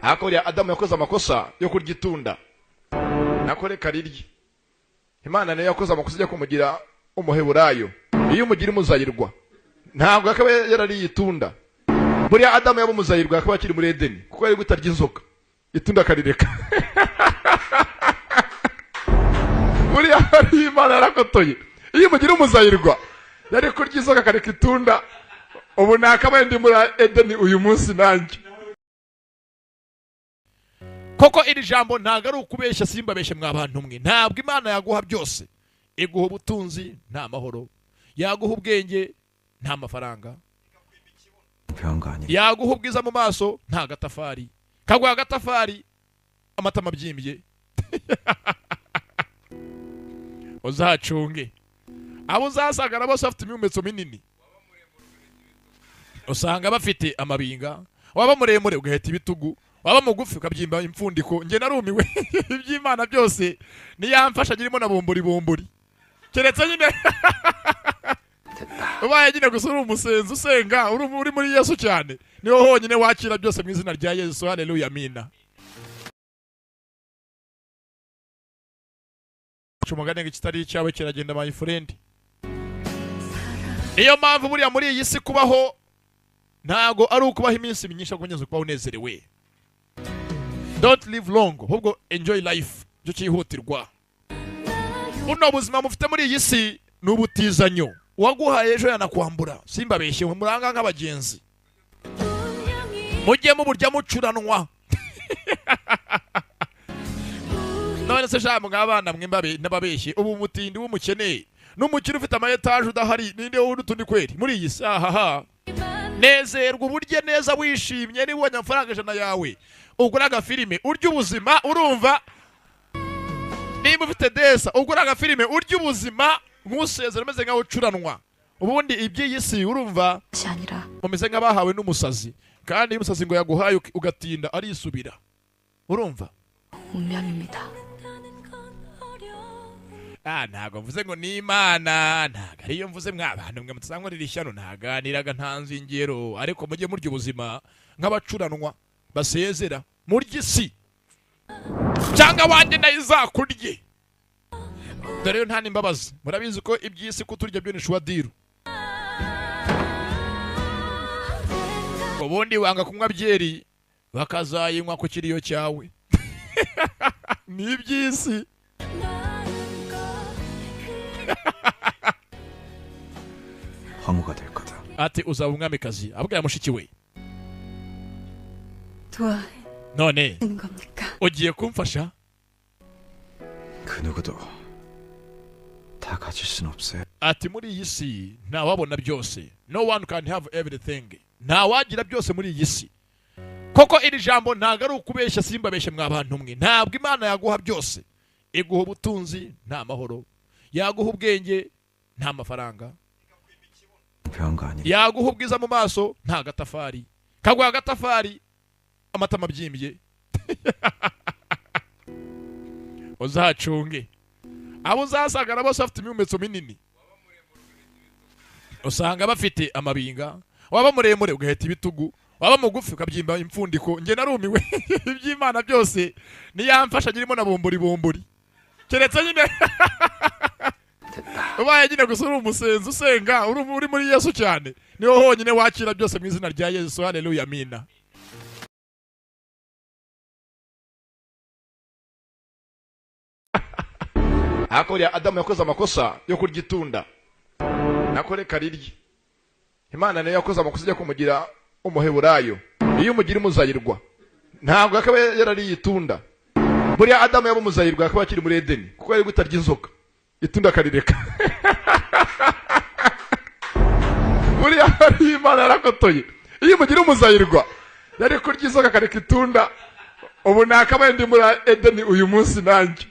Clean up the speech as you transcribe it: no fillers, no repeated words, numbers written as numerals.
Akuriya Adamu yakoze amakosa yo kurya itunda nakore karirye. Imana nayo yakoze amakosa yo kumugira umuheburayo. Iyo umugira umuzayirwa ntabwo akaba yarariye itunda. Buriya Adamu yaba umuzayirwa akaba akiri muri Edeni kuko yari gutarya inzoka itunda karireka. Buriya ari Imana yarakotoye. Iyo umugira umuzayirwa yari kurya inzoka kareka itunda. Ubu nakaba ndi muri Edeni uyu munsi nanjye. Koko iri jambo ntago ari ukubeshya simbabeshe mwabantu mwe. Ntabwo Imana yaguha byose. Iguha ubutunzi nta mahoro, yaguha ubwenge nta mafaranga, yaguha ubwiza mu maso nta gatafari, kaguha agatafari amatama byimbye. Uzacunge abo uzasagara bose bafite imyumetso minini, usanga bafite amabinga, waba muremure ugaheta ibitugu, waba mugufi ukabyimba impfundiko. Nge narumiwe iby'Imana byose niyamfasha girimo na bombori keretse nyine ubaye nyine gusura umusenzi usenga uri muri Yesu cyane niho honyine wakira byose mu izina rya Yesu. Haleluya, amina. Umugani kitari cyawe kiragenda my friend. Niyo mpamvu buriya muri iyi si kubaho ntago ari ukubaho iminsi myinshi kunyuze kubaho unezerewe. Don't live long, ahubwo enjoy life. Cyo cyihutirwa. Buno buzima mufite muri iyi si n'ubutizanyo. Waguhaye ejo yanakwambura. Simbabeshye muranga nk'abagenzi. Mujye mu burya mucuranwa. None se jambo ngabana mwimbabe nababeshye ubu mutindi w'umukene n'umukire ufite amayetaje udahari ninde urutundi kweri muri iyi si. Aha nezerwa uburye neza wishimye ni wonye amafaranga ijana yawe ugura agafilime urya ubuzima. Urumva nimba ufite desa ugura agafilime urya ubuzima nk'usezera umeze nkaho ucuranwa. Ubundi iby'iyi si urumva umeze nk'abahawe n'umusazi, kandi umusazi ngo yaguhaye ugatinda arisubira. Urumva ntago mvuze ngo ni Imana, ntago ariyo mvuze mwabantu mwe mutsankorera ishyano, ntaganiraga ntanzi ingero. Ariko mujye murya ubuzima nk'abacuranwa basezera murya isi cyangwa wande nayo izakurye. Dore yo nta nimbabazi. Murabizi ko iby'isi kuturya byo ni shwadiru. Ubundi wanga kunywa byeri bakazayinywa ku kiriyo cyawe. Ni iby'isi. 황후가 될 거다. Ati uzaba umwamikazi. abwira mushiki we 도와주는 none 겁니까? ugiye kumfasha. 그 누구도 다 가질 순 없어요. Ati muri iyi si nta wabona byose. No one can have everything. Nta wagira byose muri iyi si. Koko iri jambo ntago ari ukubeshya simbabeshe mwabantu mwe. Ntabwo Imana yaguha byose. Iguha ubutunzi nta mahoro, yaguha ubwenge nta mafaranga, yaguha ubwiza mu maso nta gatafari, kaguha agatafari amatama byimbye. Uzacunge abo uzasagara bose bafite imyumetso minini, usanga bafite amabinga, waba muremure ugaheta ibitugu, waba mugufi ukabyimba impfundiko. Nge narumiwe iby'Imana byose niyamfasha girimo na bombori keretse nyine ubaye nyine gusura umusenzi usenga uri muri Yesu cyane niho honyine wakira byose mu izina rya Yesu. Haleluya, amina. Akuriya Adamu yakoze amakosa yo kurya itunda nakore karirye. Imana nayo yakoze amakosa yo kumugira umuheburayo. Iyo umugira umuzayirwa ntabwo akaba yarariye itunda. Buriya Adamu yaba umuzayirwa akaba akiri muri Edeni kuko yari gutarya inzoka itunda karireka. Buriya ari Imana yarakotoye. Iyo umugira umuzayirwa yari kurya inzoka kareka itunda. Ubu nakaba ndi muri Edeni uyu munsi nanjye.